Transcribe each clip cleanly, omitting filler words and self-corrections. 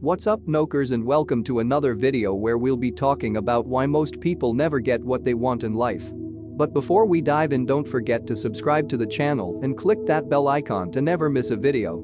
What's up, Knowkers, and welcome to another video where we'll be talking about why most people never get what they want in life. But before we dive in, don't forget to subscribe to the channel and click that bell icon to never miss a video.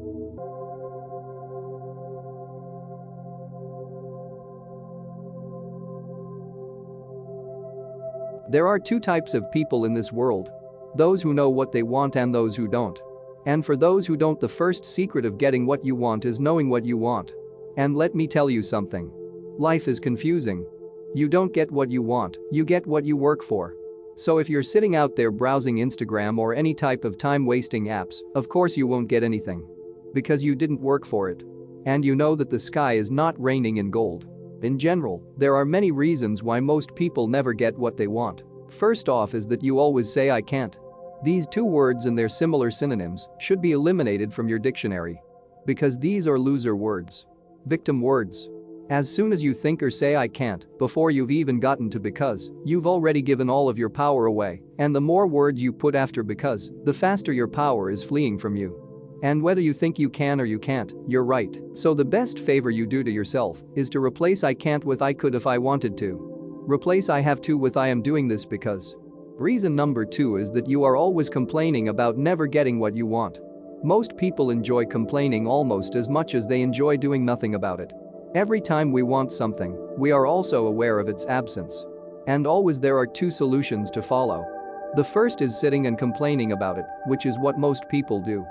There are two types of people in this world: those who know what they want and those who don't. And for those who don't, the first secret of getting what you want is knowing what you want. And let me tell you something. Life is confusing. You don't get what you want, you get what you work for. So if you're sitting out there browsing Instagram or any type of time-wasting apps, of course you won't get anything. Because you didn't work for it. And you know that the sky is not raining in gold. In general, there are many reasons why most people never get what they want. First off is that you always say "I can't." These two words and their similar synonyms should be eliminated from your dictionary. Because these are loser words. Victim words. As soon as you think or say "I can't," before you've even gotten to "because," you've already given all of your power away, and the more words you put after "because," the faster your power is fleeing from you. And whether you think you can or you can't, you're right. So the best favor you do to yourself is to replace "I can't" with "I could if I wanted to." Replace "I have to" with "I am doing this because." Reason number two is that you are always complaining about never getting what you want. Most people enjoy complaining almost as much as they enjoy doing nothing about it. Every time we want something, we are also aware of its absence. And always there are two solutions to follow. The first is sitting and complaining about it, which is what most people do.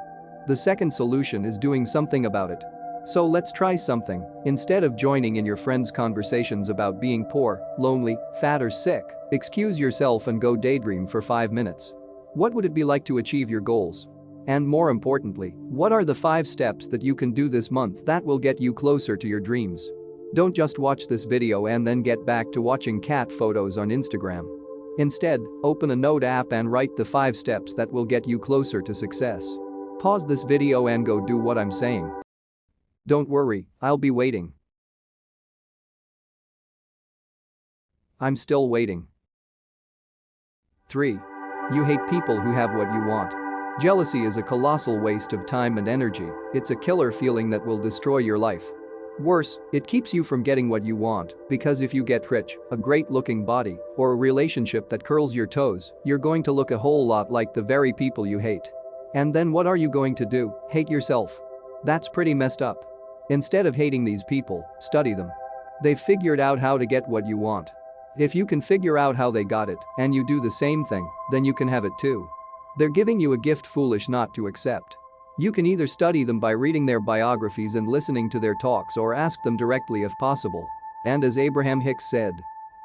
The second solution is doing something about it. So let's try something. Instead of joining in your friends' conversations about being poor, lonely, fat or sick, excuse yourself and go daydream for 5 minutes. What would it be like to achieve your goals? And more importantly, what are the 5 steps that you can do this month that will get you closer to your dreams? Don't just watch this video and then get back to watching cat photos on Instagram. Instead, open a note app and write the 5 steps that will get you closer to success. Pause this video and go do what I'm saying. Don't worry, I'll be waiting. I'm still waiting. 3. You hate people who have what you want. Jealousy is a colossal waste of time and energy. It's a killer feeling that will destroy your life. Worse, it keeps you from getting what you want, because if you get rich, a great-looking body, or a relationship that curls your toes, you're going to look a whole lot like the very people you hate. And then what are you going to do? Hate yourself? That's pretty messed up. Instead of hating these people, study them. They've figured out how to get what you want. If you can figure out how they got it, and you do the same thing, then you can have it too. They're giving you a gift foolish not to accept. You can either study them by reading their biographies and listening to their talks, or ask them directly if possible. And as Abraham Hicks said,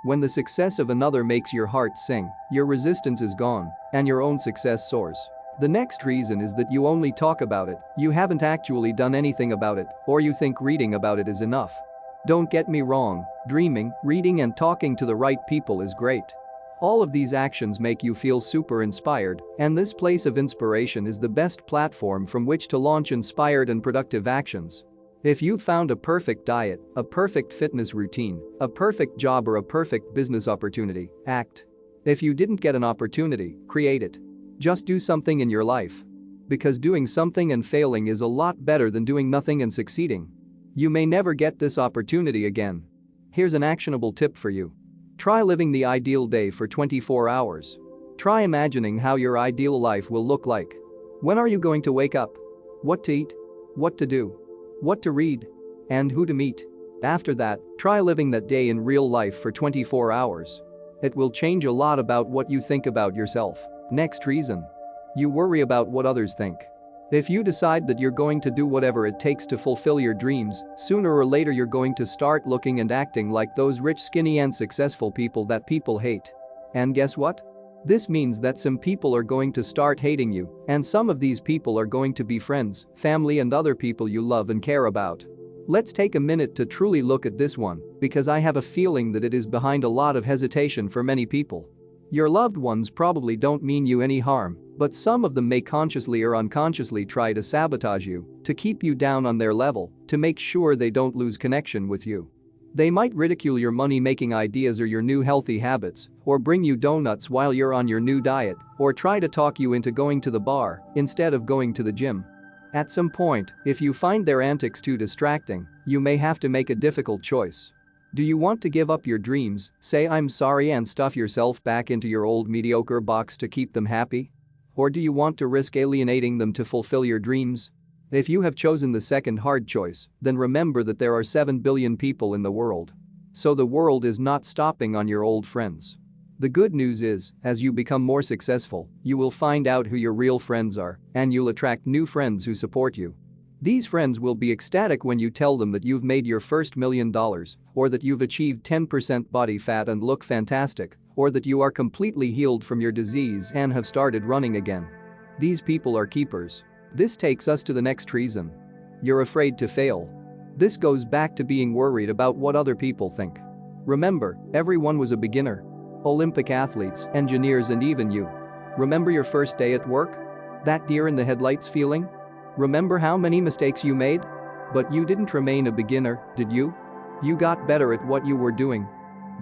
when the success of another makes your heart sing, your resistance is gone, and your own success soars. The next reason is that you only talk about it, you haven't actually done anything about it, or you think reading about it is enough. Don't get me wrong, dreaming, reading and talking to the right people is great. All of these actions make you feel super inspired, and this place of inspiration is the best platform from which to launch inspired and productive actions. If you've found a perfect diet, a perfect fitness routine, a perfect job or a perfect business opportunity, act. If you didn't get an opportunity, create it. Just do something in your life. Because doing something and failing is a lot better than doing nothing and succeeding. You may never get this opportunity again. Here's an actionable tip for you. Try living the ideal day for 24 hours. Try imagining how your ideal life will look like. When are you going to wake up? What to eat? What to do? What to read? And who to meet? After that, try living that day in real life for 24 hours. It will change a lot about what you think about yourself. Next reason. You worry about what others think. If you decide that you're going to do whatever it takes to fulfill your dreams, sooner or later you're going to start looking and acting like those rich, skinny and successful people that people hate. And guess what? This means that some people are going to start hating you, and some of these people are going to be friends, family and other people you love and care about. Let's take a minute to truly look at this one, because I have a feeling that it is behind a lot of hesitation for many people. Your loved ones probably don't mean you any harm, but some of them may consciously or unconsciously try to sabotage you, to keep you down on their level, to make sure they don't lose connection with you. They might ridicule your money-making ideas or your new healthy habits, or bring you donuts while you're on your new diet, or try to talk you into going to the bar instead of going to the gym. At some point, if you find their antics too distracting, you may have to make a difficult choice. Do you want to give up your dreams, say I'm sorry and stuff yourself back into your old mediocre box to keep them happy? Or do you want to risk alienating them to fulfill your dreams? If you have chosen the second hard choice, then remember that there are 7 billion people in the world. So the world is not stopping on your old friends. The good news is, as you become more successful, you will find out who your real friends are, and you'll attract new friends who support you. These friends will be ecstatic when you tell them that you've made your first $1 million, or that you've achieved 10% body fat and look fantastic, or that you are completely healed from your disease and have started running again. These people are keepers. This takes us to the next reason. You're afraid to fail. This goes back to being worried about what other people think. Remember, everyone was a beginner. Olympic athletes, engineers, and even you. Remember your first day at work? That deer in the headlights feeling? Remember how many mistakes you made? But you didn't remain a beginner, did you? You got better at what you were doing.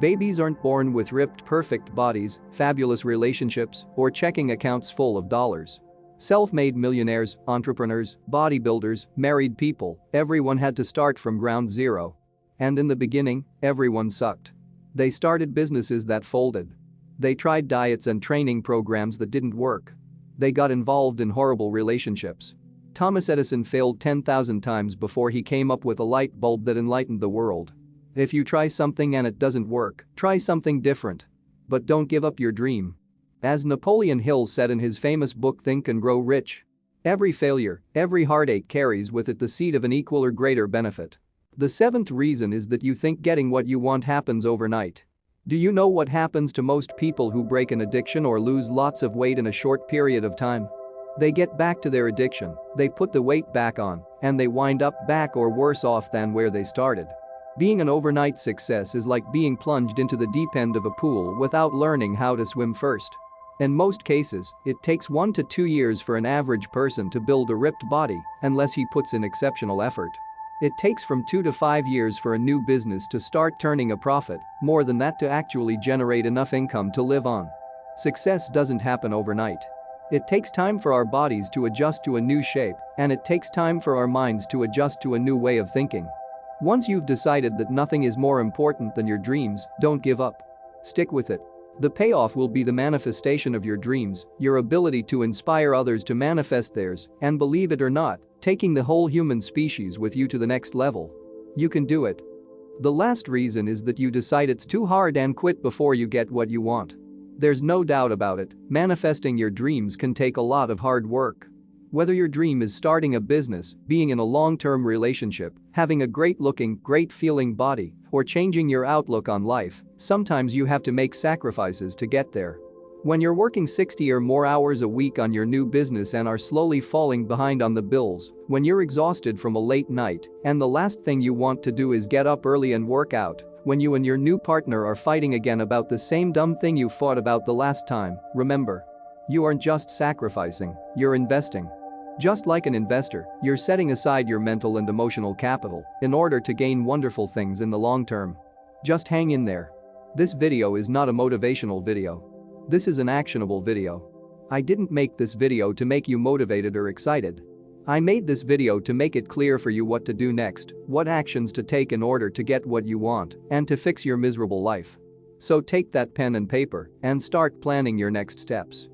Babies aren't born with ripped perfect bodies, fabulous relationships, or checking accounts full of dollars. Self-made millionaires, entrepreneurs, bodybuilders, married people, everyone had to start from ground zero. And in the beginning, everyone sucked. They started businesses that folded. They tried diets and training programs that didn't work. They got involved in horrible relationships. Thomas Edison failed 10,000 times before he came up with a light bulb that enlightened the world. If you try something and it doesn't work, try something different. But don't give up your dream. As Napoleon Hill said in his famous book Think and Grow Rich, every failure, every heartache carries with it the seed of an equal or greater benefit. The seventh reason is that you think getting what you want happens overnight. Do you know what happens to most people who break an addiction or lose lots of weight in a short period of time? They get back to their addiction, they put the weight back on, and they wind up back or worse off than where they started. Being an overnight success is like being plunged into the deep end of a pool without learning how to swim first. In most cases, it takes 1 to 2 years for an average person to build a ripped body, unless he puts in exceptional effort. It takes from 2 to 5 years for a new business to start turning a profit, more than that to actually generate enough income to live on. Success doesn't happen overnight. It takes time for our bodies to adjust to a new shape, and it takes time for our minds to adjust to a new way of thinking. Once you've decided that nothing is more important than your dreams, don't give up. Stick with it. The payoff will be the manifestation of your dreams, your ability to inspire others to manifest theirs, and believe it or not, taking the whole human species with you to the next level. You can do it. The last reason is that you decide it's too hard and quit before you get what you want. There's no doubt about it, manifesting your dreams can take a lot of hard work. Whether your dream is starting a business, being in a long-term relationship, having a great-looking, great-feeling body, or changing your outlook on life, sometimes you have to make sacrifices to get there. When you're working 60 or more hours a week on your new business and are slowly falling behind on the bills, when you're exhausted from a late night, and the last thing you want to do is get up early and work out, when you and your new partner are fighting again about the same dumb thing you fought about the last time, remember. You aren't just sacrificing, you're investing. Just like an investor, you're setting aside your mental and emotional capital in order to gain wonderful things in the long term. Just hang in there. This video is not a motivational video. This is an actionable video. I didn't make this video to make you motivated or excited. I made this video to make it clear for you what to do next, what actions to take in order to get what you want, and to fix your miserable life. So take that pen and paper and start planning your next steps.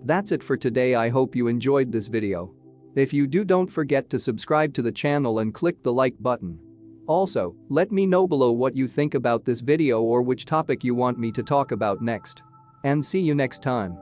That's it for today. I hope you enjoyed this video. If you do, don't forget to subscribe to the channel and click the like button. Also, let me know below what you think about this video or which topic you want me to talk about next. And see you next time.